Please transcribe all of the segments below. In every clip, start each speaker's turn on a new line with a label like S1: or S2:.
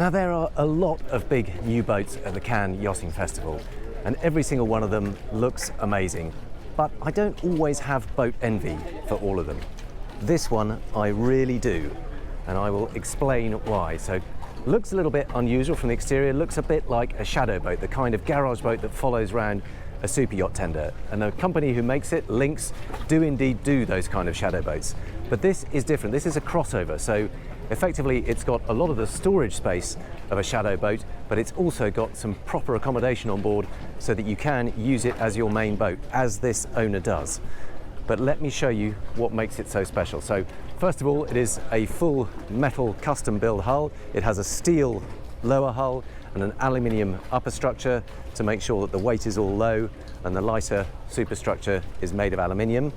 S1: Now, there are a lot of big new boats at the Cannes Yachting Festival, and every single one of them looks amazing. But I don't always have boat envy for all of them. This one I really do, and I will explain why. So, looks a little bit unusual from the exterior, looks a bit like a shadow boat, the kind of garage boat that follows around a super yacht tender. And the company who makes it, Lynx, do indeed do those kind of shadow boats. But this is different. This is a crossover. So effectively, it's got a lot of the storage space of a shadow boat, but it's also got some proper accommodation on board so that you can use it as your main boat, as this owner does. But let me show you what makes it so special. So first of all, it is a full metal custom build hull. It has a steel lower hull and an aluminium upper structure to make sure that the weight is all low, and the lighter superstructure is made of aluminium.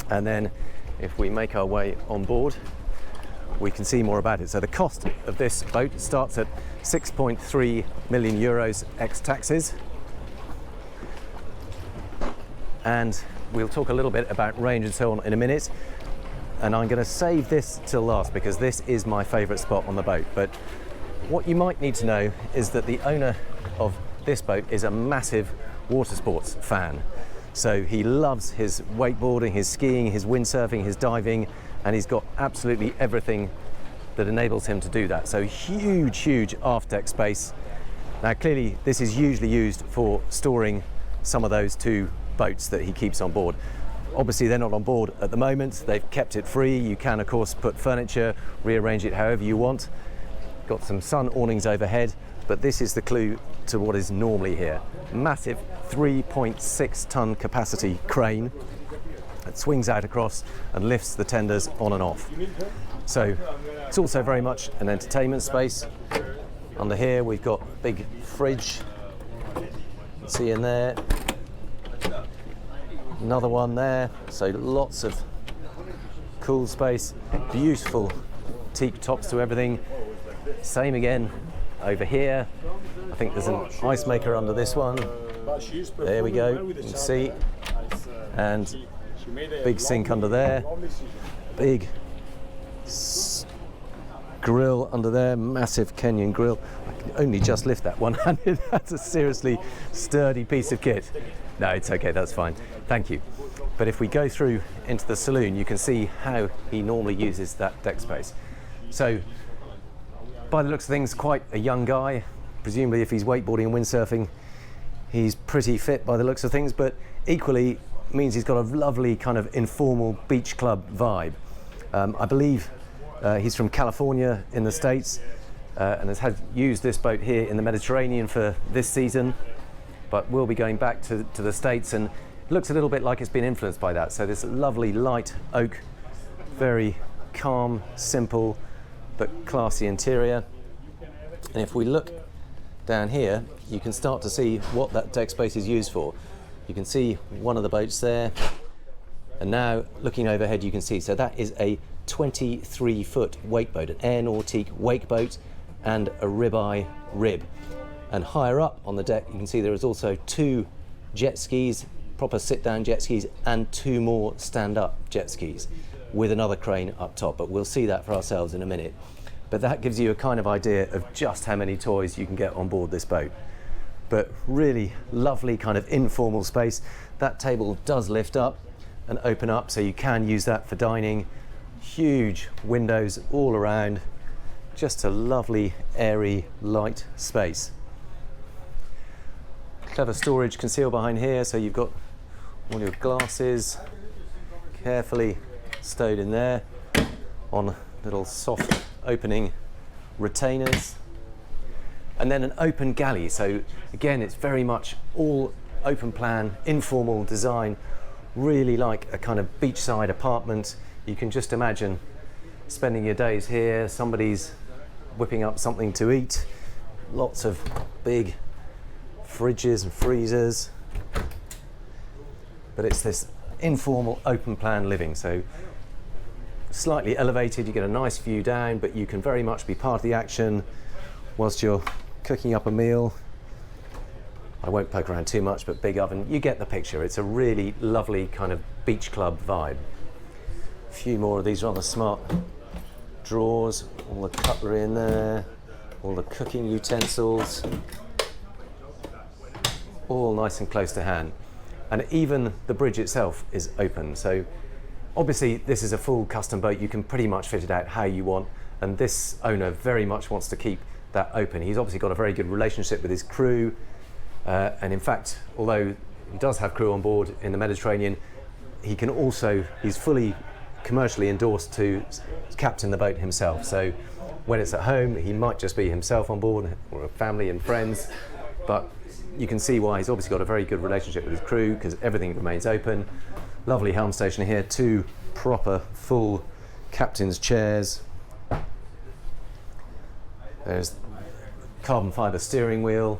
S1: And then if we make our way on board, we can see more about it. So the cost of this boat starts at 6.3 million euros ex taxes. And we'll talk a little bit about range and so on in a minute. And I'm going to save this till last because this is my favourite spot on the boat. But what you might need to know is that the owner of this boat is a massive water sports fan. So he loves his wakeboarding, his skiing, his windsurfing, his diving, and he's got absolutely everything that enables him to do that. So huge aft deck space. Now clearly this is usually used for storing some of those two boats that he keeps on board. Obviously they're not on board at the moment. They've kept it free. You can of course put furniture, rearrange it however you want. Got some sun awnings overhead, but this is the clue to what is normally here. Massive 3.6 ton capacity crane that swings out across and lifts the tenders on and off. So it's also very much an entertainment space. Under here we've got a big fridge, see in there, another one there, so lots of cool space, beautiful teak tops to everything. Same again over here. I think there's an ice maker under this one. There we go, you can see. And big sink under there. Big grill under there, massive Kenyan grill. I can only just lift that one handed. That's a seriously sturdy piece of kit. No, it's okay, that's fine. Thank you. But if we go through into the saloon, you can see how he normally uses that deck space. So, by the looks of things, quite a young guy. Presumably if he's wakeboarding and windsurfing, he's pretty fit by the looks of things, but equally means he's got a lovely kind of informal beach club vibe. I believe he's from California in the States and has used this boat here in the Mediterranean for this season, but will be going back to the States, and it looks a little bit like it's been influenced by that. So this lovely light oak, very calm, simple, but classy interior. And if we look down here, you can start to see what that deck space is used for. You can see one of the boats there, and now looking overhead you can see, so that is a 23-foot wake boat, an Air Nautique wake boat and a ribeye rib. And higher up on the deck you can see there is also two jet skis, proper sit-down jet skis, and two more stand-up jet skis with another crane up top, but we'll see that for ourselves in a minute. But that gives you a kind of idea of just how many toys you can get on board this boat. But really lovely kind of informal space. That table does lift up and open up, so you can use that for dining. Huge windows all around. Just a lovely, airy, light space. Clever storage concealed behind here, so you've got all your glasses carefully stowed in there on little soft opening retainers. And then an open galley, so again it's very much all open plan, informal design, really like a kind of beachside apartment. You can just imagine spending your days here, somebody's whipping up something to eat, lots of big fridges and freezers, but it's this informal open plan living. So slightly elevated, you get a nice view down, but you can very much be part of the action whilst you're cooking up a meal. I won't poke around too much, but big oven, you get the picture. It's a really lovely kind of beach club vibe. A few more of these rather smart drawers, all the cutlery in there, all the cooking utensils, all nice and close to hand. And even the bridge itself is open. So obviously this is a full custom boat. You can pretty much fit it out how you want. And this owner very much wants to keep that open. He's obviously got a very good relationship with his crew. And in fact, although he does have crew on board in the Mediterranean, he's fully commercially endorsed to captain the boat himself. So when it's at home, he might just be himself on board, or family and friends, but you can see why he's obviously got a very good relationship with his crew, because everything remains open. Lovely helm station here, 2 proper full captain's chairs. There's carbon fibre steering wheel,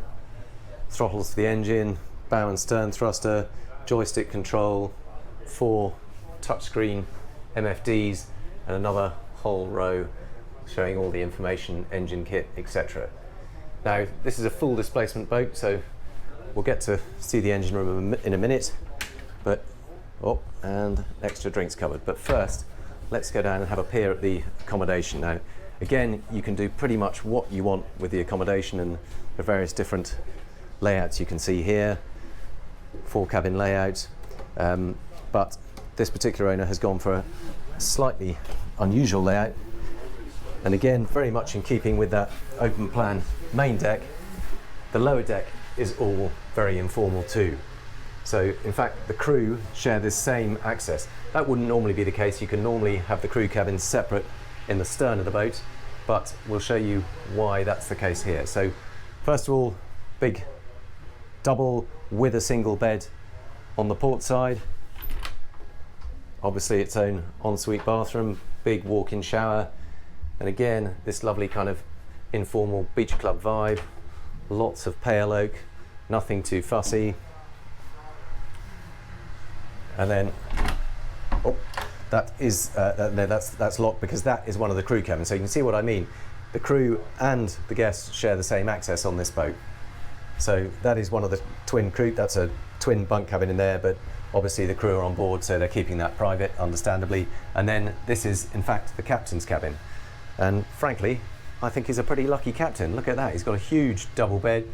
S1: throttles for the engine, bow and stern thruster, joystick control, 4 touchscreen MFDs, and another whole row showing all the information, engine kit, etc. Now, this is a full displacement boat, so we'll get to see the engine room in a minute, but and extra drinks covered. But first, let's go down and have a peer at the accommodation. Now, again, you can do pretty much what you want with the accommodation, and the various different layouts you can see here, 4 cabin layout, but this particular owner has gone for a slightly unusual layout, and again very much in keeping with that open plan main deck. The lower deck is all very informal too. So in fact the crew share this same access. That wouldn't normally be the case. You can normally have the crew cabin separate in the stern of the boat, but we'll show you why that's the case here. So first of all, big double with a single bed on the port side. Obviously its own ensuite bathroom, big walk-in shower, and again this lovely kind of informal beach club vibe. Lots of pale oak, nothing too fussy. And then that's locked because that is one of the crew cabins. So you can see what I mean. The crew and the guests share the same access on this boat. So that is one of the twin crew. That's a twin bunk cabin in there, but obviously the crew are on board, so they're keeping that private, understandably. And then this is, in fact, the captain's cabin. And frankly, I think he's a pretty lucky captain. Look at that, he's got a huge double bed.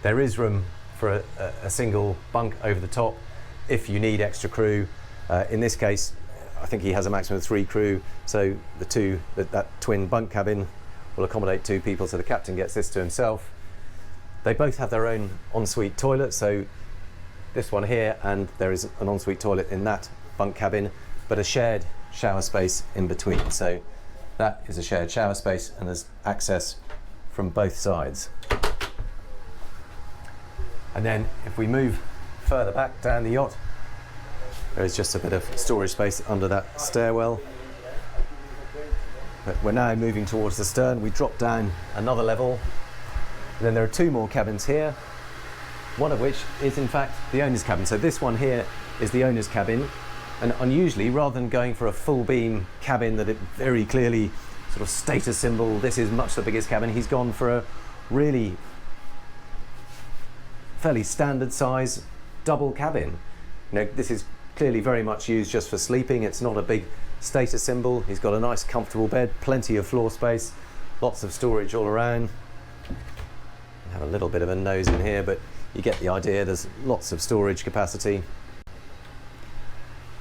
S1: There is room for a single bunk over the top if you need extra crew. In this case, I think he has a maximum of 3 crew, so that twin bunk cabin will accommodate 2 people, so the captain gets this to himself. They both have their own ensuite toilet, so this one here, and there is an ensuite toilet in that bunk cabin, but a shared shower space in between. So that is a shared shower space, and there's access from both sides. And then if we move further back down the yacht, there is just a bit of storage space under that stairwell. But we're now moving towards the stern. We drop down another level. And then there are 2 more cabins here, one of which is in fact the owner's cabin. So this one here is the owner's cabin, and unusually, rather than going for a full beam cabin that it very clearly sort of status symbol, this is much the biggest cabin, he's gone for a really fairly standard size double cabin. You know, this is clearly very much used just for sleeping. It's not a big status symbol. He's got a nice comfortable bed, plenty of floor space, lots of storage all around. Have a little bit of a nose in here, but you get the idea. There's lots of storage capacity,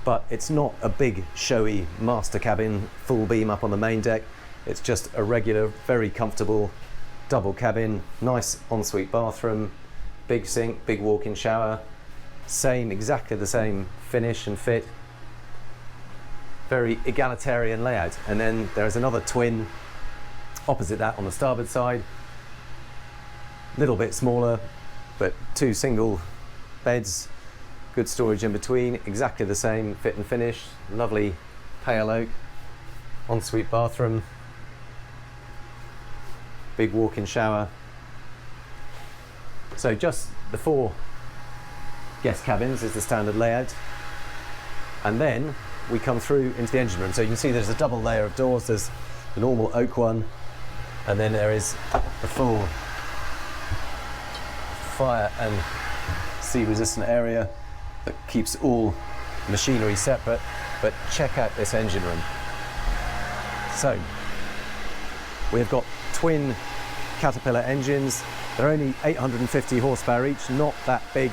S1: but it's not a big showy master cabin full beam up on the main deck. It's just a regular, very comfortable double cabin, nice ensuite bathroom, big sink, big walk-in shower, exactly the same finish and fit, very egalitarian layout. And then there's another twin opposite that on the starboard side, little bit smaller, but 2 single beds, good storage in between, exactly the same fit and finish, lovely pale oak, ensuite bathroom, big walk-in shower. So just the 4 guest cabins is the standard layout, and then we come through into the engine room. So you can see there's a double layer of doors. There's the normal oak one, and then there is a full fire and sea resistant area that keeps all machinery separate. But check out this engine room. So we've got twin Caterpillar engines. They're only 850 horsepower each, not that big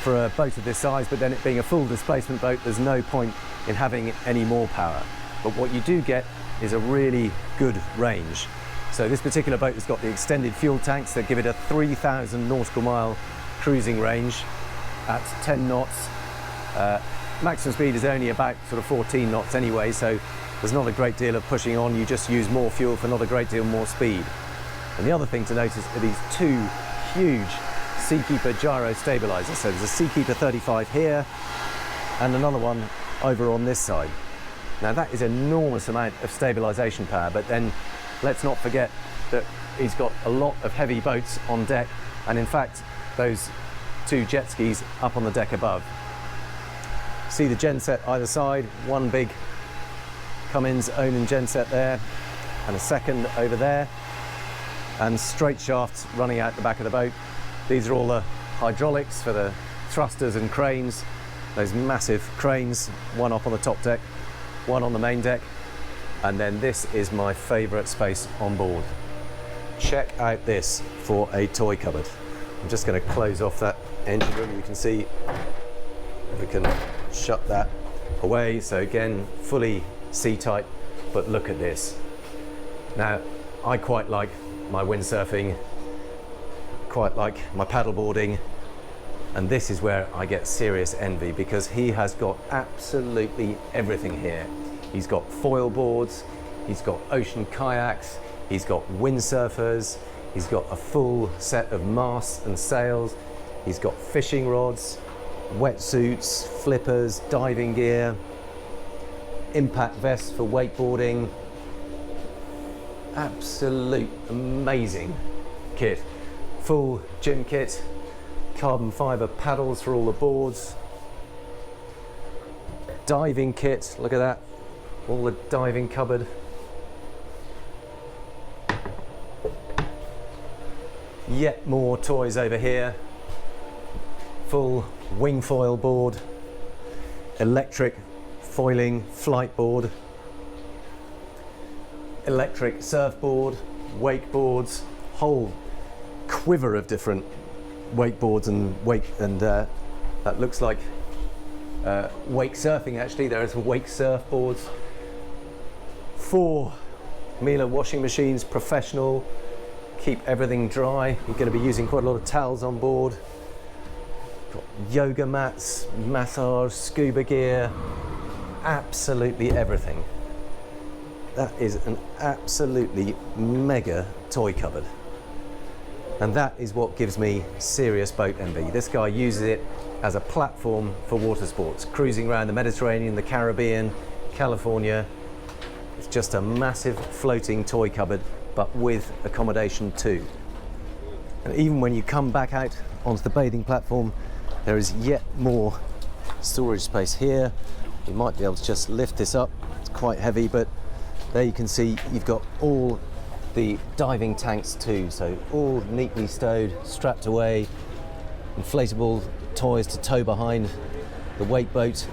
S1: for a boat of this size, but then it being a full displacement boat, there's no point in having any more power. But what you do get is a really good range. So this particular boat has got the extended fuel tanks that give it a 3,000 nautical mile cruising range at 10 knots. Maximum speed is only about sort of 14 knots anyway, so there's not a great deal of pushing on. You just use more fuel for not a great deal more speed. And the other thing to notice are these two huge Seakeeper gyro stabilizers. So there's a Seakeeper 35 here and another one over on this side. Now that is an enormous amount of stabilization power, but then let's not forget that he's got a lot of heavy boats on deck, and in fact those two jet skis up on the deck above. See the genset either side, one big Cummins Onan genset there and a second over there, and straight shafts running out the back of the boat. These are all the hydraulics for the thrusters and cranes, those massive cranes, one up on the top deck, one on the main deck, and then this is my favourite space on board. Check out this for a toy cupboard. I'm just going to close off that engine room. You can see we can shut that away, so again fully sea-tight, but look at this. Now I quite like my windsurfing, quite like my paddleboarding, and this is where I get serious envy, because he has got absolutely everything here. He's got foil boards, he's got ocean kayaks, he's got windsurfers, he's got a full set of masts and sails, he's got fishing rods, wetsuits, flippers, diving gear, impact vests for wakeboarding. Absolute amazing kit. Full gym kit, carbon fibre paddles for all the boards, diving kit, look at that, all the diving cupboard. Yet more toys over here. Full wing foil board, electric foiling flight board, electric surfboard, wakeboards, whole quiver of different wakeboards and that looks like wake surfing. Actually, there is wake surfboards. 4 Miele washing machines, professional, keep everything dry. You're going to be using quite a lot of towels on board. Got yoga mats, massage, scuba gear, absolutely everything. That is an absolutely mega toy cupboard. And that is what gives me serious boat envy. This guy uses it as a platform for water sports, cruising around the Mediterranean, the Caribbean, California. It's just a massive floating toy cupboard, but with accommodation too. And even when you come back out onto the bathing platform, there is yet more storage space here. You might be able to just lift this up. It's quite heavy, but there you can see you've got all the diving tanks too, so all neatly stowed, strapped away, inflatable toys to tow behind the wake boat.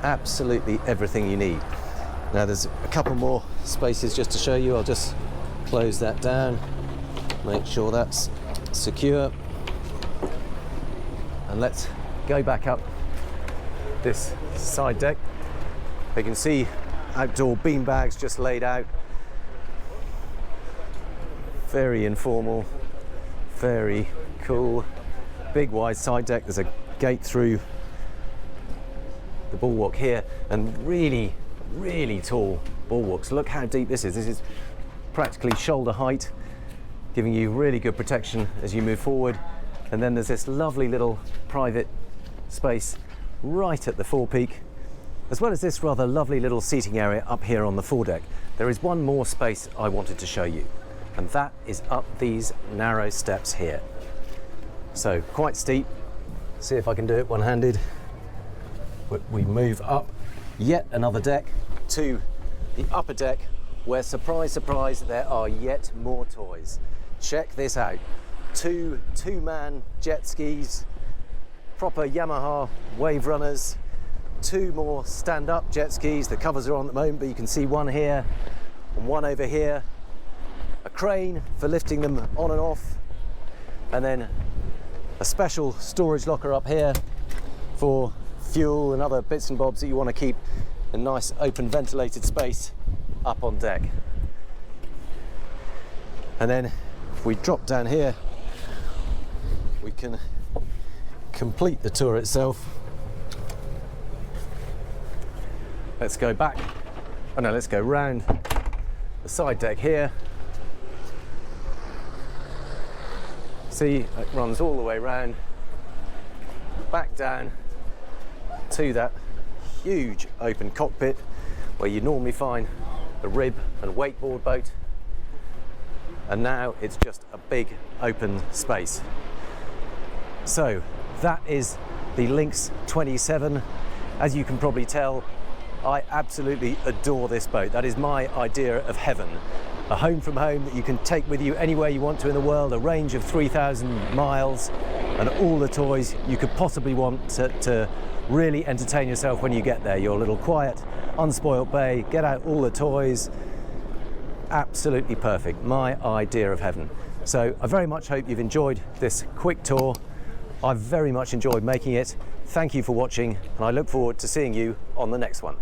S1: Absolutely everything you need. Now there's a couple more spaces just to show you. I'll just close that down, make sure that's secure, and let's go back up this side deck. You can see outdoor bean bags just laid out. Very informal, very cool. Big wide side deck. There's a gate through the bulwark here, and really tall bulwarks. Look how deep this is. This is practically shoulder height, giving you really good protection as you move forward. And then there's this lovely little private space right at the forepeak, as well as this rather lovely little seating area up here on the foredeck. There is one more space I wanted to show you, and that is up these narrow steps here. So quite steep. See if I can do it one-handed. We move up yet another deck to the upper deck, where, surprise, surprise, there are yet more toys. Check this out. Two-man jet skis, proper Yamaha wave runners, 2 more stand-up jet skis. The covers are on at the moment, but you can see one here and one over here. a crane for lifting them on and off, and then a special storage locker up here for fuel and other bits and bobs that you want to keep a nice open ventilated space up on deck. And then if we drop down here, we can complete the tour itself. Let's go back, oh no, let's go round the side deck here. See, it runs all the way round, back down to that huge open cockpit where you normally find the rib and wakeboard boat, and now it's just a big open space. So that is the Lynx 27. As you can probably tell, I absolutely adore this boat. That is my idea of heaven. A home from home that you can take with you anywhere you want to in the world, a range of 3,000 miles, and all the toys you could possibly want to really entertain yourself when you get there. Your little quiet, unspoilt bay, get out all the toys. Absolutely perfect. My idea of heaven. So I very much hope you've enjoyed this quick tour. I've very much enjoyed making it. Thank you for watching, and I look forward to seeing you on the next one.